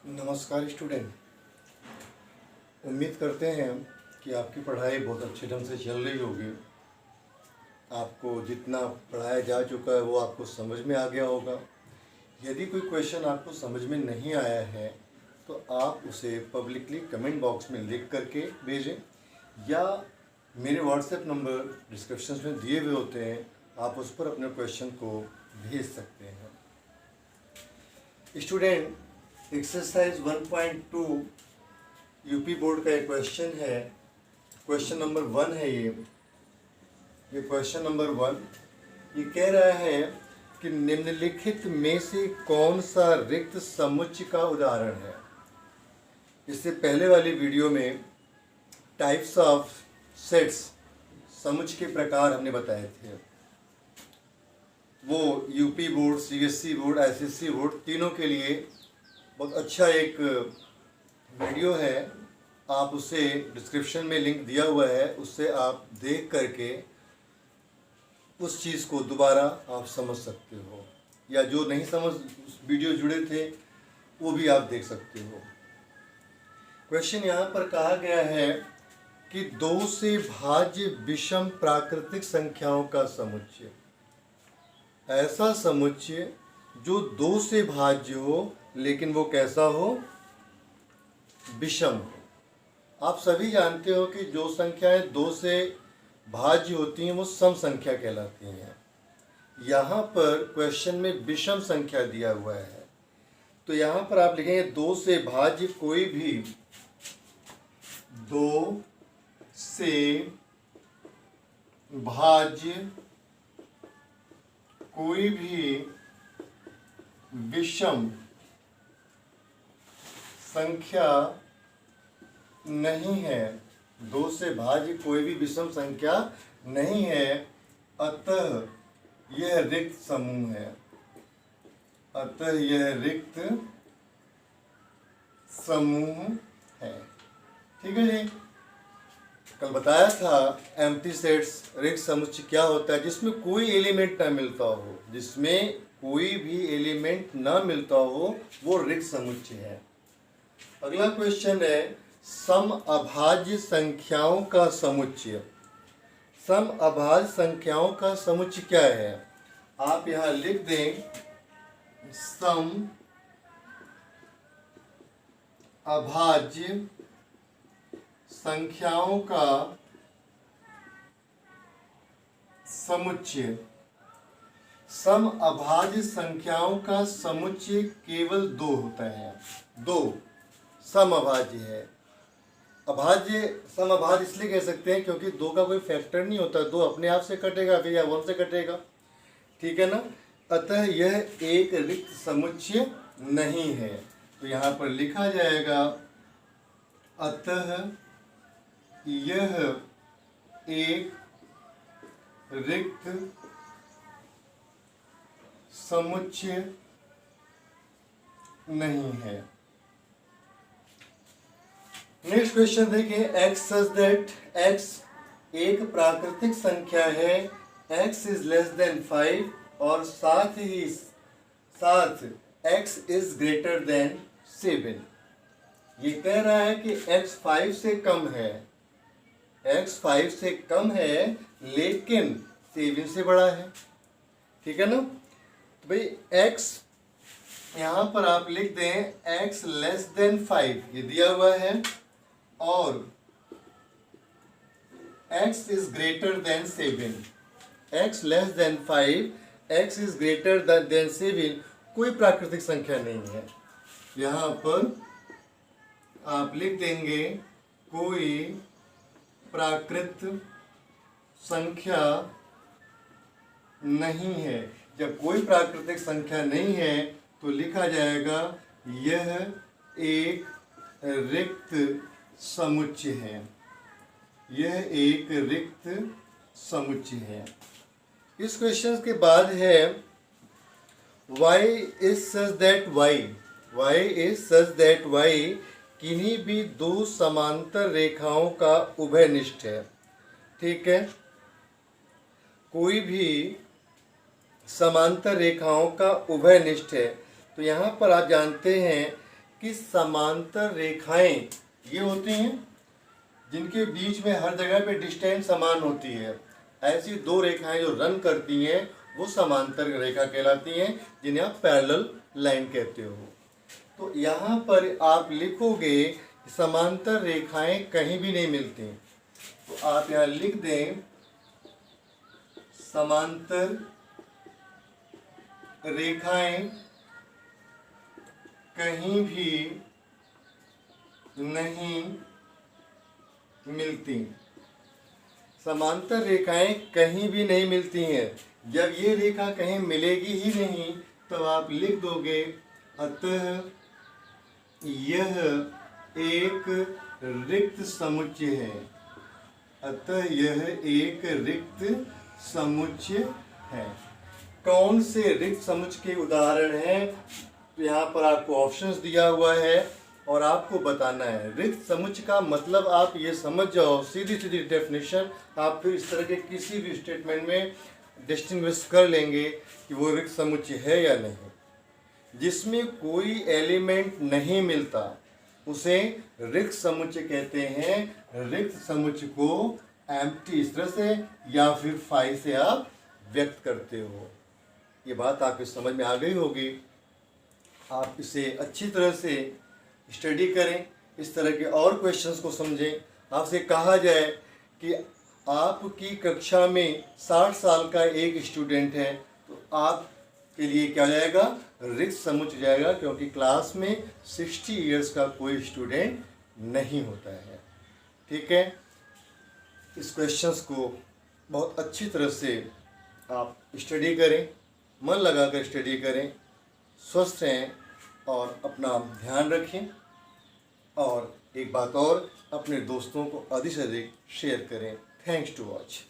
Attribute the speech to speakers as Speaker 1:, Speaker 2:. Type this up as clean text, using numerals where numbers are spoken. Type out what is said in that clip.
Speaker 1: नमस्कार स्टूडेंट। उम्मीद करते हैं कि आपकी पढ़ाई बहुत अच्छे ढंग से चल रही होगी। आपको जितना पढ़ाया जा चुका है वो आपको समझ में आ गया होगा। यदि कोई क्वेश्चन आपको समझ में नहीं आया है तो आप उसे पब्लिकली कमेंट बॉक्स में लिख करके भेजें या मेरे व्हाट्सएप नंबर डिस्क्रिप्शन में दिए हुए होते हैं, आप उस पर अपने क्वेश्चन को भेज सकते हैं। स्टूडेंट, एक्सरसाइज 1.2 यूपी बोर्ड का एक क्वेश्चन है। क्वेश्चन नंबर 1 है ये क्वेश्चन नंबर 1 ये कह रहा है कि निम्नलिखित में से कौन सा रिक्त समुच्चय का उदाहरण है। इससे पहले वाली वीडियो में टाइप्स ऑफ सेट्स, समुच्चय के प्रकार हमने बताए थे। वो UP board, CBSE board, ICSE board तीनों के लिए बहुत अच्छा एक वीडियो है। आप उसे डिस्क्रिप्शन में लिंक दिया हुआ है, उससे आप देख करके उस चीज़ को दोबारा आप समझ सकते हो, या जो नहीं समझ उस वीडियो जुड़े थे वो भी आप देख सकते हो। क्वेश्चन यहाँ पर कहा गया है कि 2 से भाज्य विषम प्राकृतिक संख्याओं का समुच्चय, ऐसा समुच्चय जो 2 से भाज्य हो लेकिन वो कैसा हो, विषम हो। आप सभी जानते हो कि जो संख्याएं 2 से भाज्य होती हैं वो सम संख्या कहलाती हैं। यहाँ पर क्वेश्चन में विषम संख्या दिया हुआ है, तो यहाँ पर आप लिखेंगे 2 से भाज्य कोई भी 2 से भाज्य कोई भी विषम संख्या नहीं है। 2 से भाज्य कोई भी विषम संख्या नहीं है, अतः यह रिक्त समूह है। अतः यह रिक्त समूह है। ठीक है जी। कल बताया था एम्प्टी सेट्स, रिक्त समुच्चय क्या होता है, जिसमें कोई एलिमेंट ना मिलता हो, जिसमें कोई भी एलिमेंट ना मिलता हो वो रिक्त समुच्चय है। अगला क्वेश्चन है सम अभाज्य संख्याओं का समुच्चय। सम अभाज्य संख्याओं का समुच्चय क्या है, आप यहां लिख दें सम अभाज्य संख्याओं का समुच्चय। सम अभाज्य संख्याओं का समुच्चय केवल 2 होता है। 2 सम अभाज्य है। अभाज्य सम अभाज्य इसलिए कह सकते हैं क्योंकि 2 का कोई फैक्टर नहीं होता, 2 अपने आप से कटेगा फिर या 1 से कटेगा। ठीक है ना। अतः यह एक रिक्त समुच्चय नहीं है, तो यहाँ पर लिखा जाएगा अतः यह एक रिक्त समुच्चय नहीं है। नेक्स्ट क्वेश्चन देखिए, x सच दैट x एक प्राकृतिक संख्या है, x इज लेस देन 5 और साथ x इज ग्रेटर देन 7। ये कह रहा है कि x 5 से कम है, x 5 से कम है लेकिन 7 से बड़ा है। ठीक है ना। तो भाई x यहाँ पर आप लिख दें x लेस देन 5, ये दिया हुआ है, और x is greater than 7। x less than 5, x is greater than 7 कोई प्राकृतिक संख्या नहीं है। यहाँ पर आप लिख देंगे कोई प्राकृत संख्या नहीं है। जब कोई प्राकृतिक संख्या नहीं है तो लिखा जाएगा यह एक रिक्त समुच्चय है। यह एक रिक्त समुच्चय है। इस क्वेश्चन के बाद है y is such that y is such that y किन्हीं भी 2 समांतर रेखाओं का उभयनिष्ठ है। ठीक है। कोई भी समांतर रेखाओं का उभयनिष्ठ है, तो यहाँ पर आप जानते हैं कि समांतर रेखाएं ये होती हैं जिनके बीच में हर जगह पे डिस्टेंस समान होती है। ऐसी दो रेखाएं जो रन करती हैं वो समांतर रेखा कहलाती हैं, जिन्हें आप पैरेलल लाइन कहते हो। तो यहाँ पर आप लिखोगे समांतर रेखाएं कहीं भी नहीं मिलती, तो आप यहाँ लिख दें समांतर रेखाएं कहीं भी नहीं मिलती। समांतर रेखाएं कहीं भी नहीं मिलती हैं। जब ये रेखा कहीं मिलेगी ही नहीं तो आप लिख दोगे अतः यह एक रिक्त समुच्चय है। अतः यह एक रिक्त समुच्चय है। कौन से रिक्त समुच्चय के उदाहरण हैं? यहाँ पर आपको ऑप्शंस दिया हुआ है और आपको बताना है। रिक्त समुच्चय का मतलब आप ये समझ जाओ, सीधी सीधी डेफिनेशन आप फिर इस तरह के किसी भी स्टेटमेंट में डिस्टिंग्विश कर लेंगे कि वो रिक्त समुच्चय है या नहीं। जिसमें कोई एलिमेंट नहीं मिलता उसे रिक्त समुच्चय कहते हैं। रिक्त समुच्चय को एम्प्टी इस तरह से या फिर फाई से आप व्यक्त करते हो। ये बात आपकी समझ में आ गई होगी। आप इसे अच्छी तरह से स्टडी करें, इस तरह के और क्वेश्चंस को समझें। आपसे कहा जाए कि आपकी कक्षा में 60 साल का एक स्टूडेंट है तो आपके लिए क्या जाएगा? रिक्त समुच्चय जाएगा, क्योंकि क्लास में 60 इयर्स का कोई स्टूडेंट नहीं होता है। ठीक है, इस क्वेश्चंस को बहुत अच्छी तरह से आप स्टडी करें, मन लगाकर स्टडी करें, स्वस्थ रहें और अपना ध्यान रखें। और एक बात और, अपने दोस्तों को अधिक से अधिक शेयर करें। Thanks to watch.